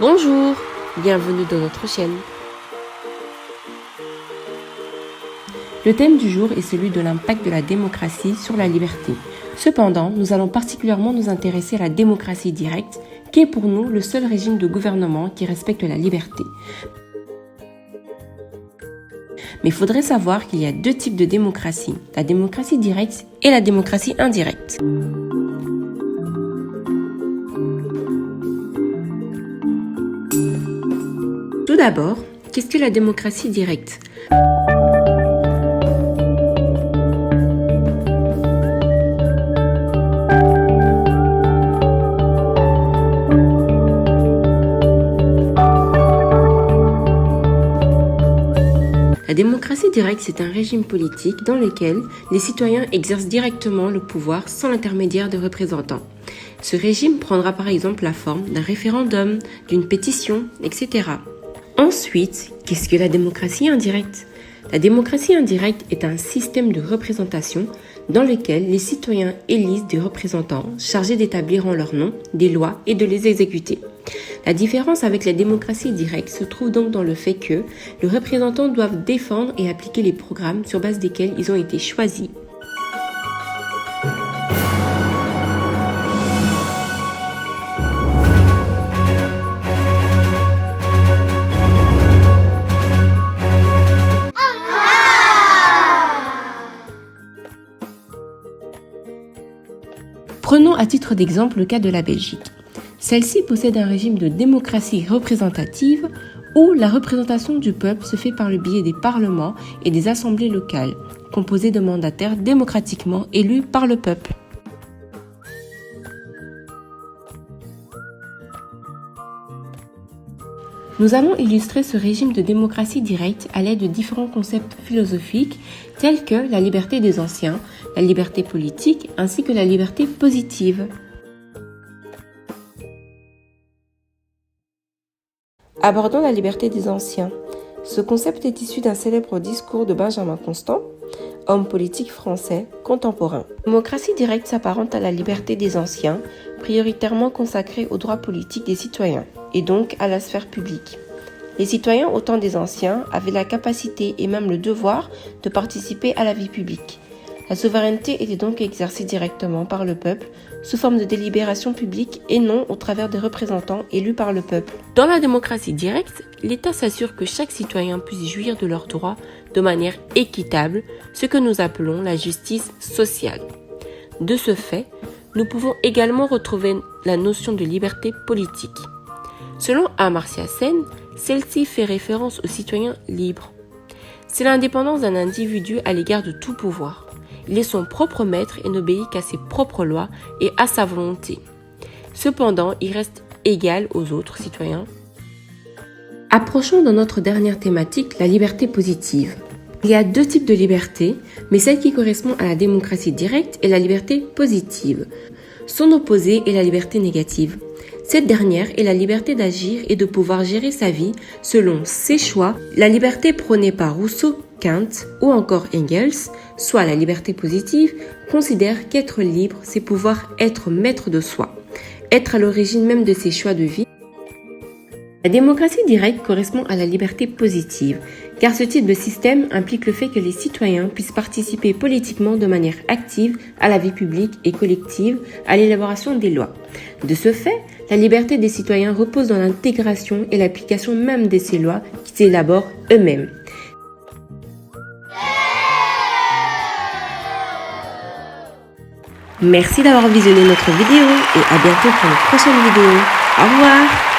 Bonjour, bienvenue dans notre chaîne. Le thème du jour est celui de l'impact de la démocratie sur la liberté. Cependant, nous allons particulièrement nous intéresser à la démocratie directe, qui est pour nous le seul régime de gouvernement qui respecte la liberté. Mais il faudrait savoir qu'il y a deux types de démocratie, la démocratie directe et la démocratie indirecte. Tout d'abord, qu'est-ce que la démocratie directe ? La démocratie directe, c'est un régime politique dans lequel les citoyens exercent directement le pouvoir sans l'intermédiaire de représentants. Ce régime prendra par exemple la forme d'un référendum, d'une pétition, etc. Ensuite, qu'est-ce que la démocratie indirecte ? La démocratie indirecte est un système de représentation dans lequel les citoyens élisent des représentants chargés d'établir en leur nom des lois et de les exécuter. La différence avec la démocratie directe se trouve donc dans le fait que les représentants doivent défendre et appliquer les programmes sur base desquels ils ont été choisis. Prenons à titre d'exemple le cas de la Belgique. Celle-ci possède un régime de démocratie représentative où la représentation du peuple se fait par le biais des parlements et des assemblées locales, composées de mandataires démocratiquement élus par le peuple. Nous allons illustrer ce régime de démocratie directe à l'aide de différents concepts philosophiques tels que la liberté des anciens, la liberté politique ainsi que la liberté positive. Abordons la liberté des anciens. Ce concept est issu d'un célèbre discours de Benjamin Constant, homme politique français contemporain. La démocratie directe s'apparente à la liberté des anciens, prioritairement consacrée aux droits politiques des citoyens, et donc à la sphère publique. Les citoyens au temps des anciens avaient la capacité et même le devoir de participer à la vie publique. La souveraineté était donc exercée directement par le peuple, sous forme de délibération publique et non au travers des représentants élus par le peuple. Dans la démocratie directe, l'État s'assure que chaque citoyen puisse jouir de leurs droits de manière équitable, ce que nous appelons la justice sociale. De ce fait, nous pouvons également retrouver la notion de liberté politique. Selon Amartya Sen, celle-ci fait référence aux citoyens libres. C'est l'indépendance d'un individu à l'égard de tout pouvoir. Il est son propre maître et n'obéit qu'à ses propres lois et à sa volonté. Cependant, il reste égal aux autres citoyens. Approchons dans notre dernière thématique, la liberté positive. Il y a deux types de liberté, mais celle qui correspond à la démocratie directe est la liberté positive. Son opposé est la liberté négative. Cette dernière est la liberté d'agir et de pouvoir gérer sa vie selon ses choix. La liberté prônée par Rousseau, Kant ou encore Engels, soit la liberté positive, considère qu'être libre, c'est pouvoir être maître de soi, être à l'origine même de ses choix de vie. La démocratie directe correspond à la liberté positive, car ce type de système implique le fait que les citoyens puissent participer politiquement de manière active à la vie publique et collective, à l'élaboration des lois. De ce fait, la liberté des citoyens repose dans l'intégration et l'application même de ces lois qu'ils élaborent eux-mêmes. Merci d'avoir visionné notre vidéo et à bientôt pour une prochaine vidéo. Au revoir!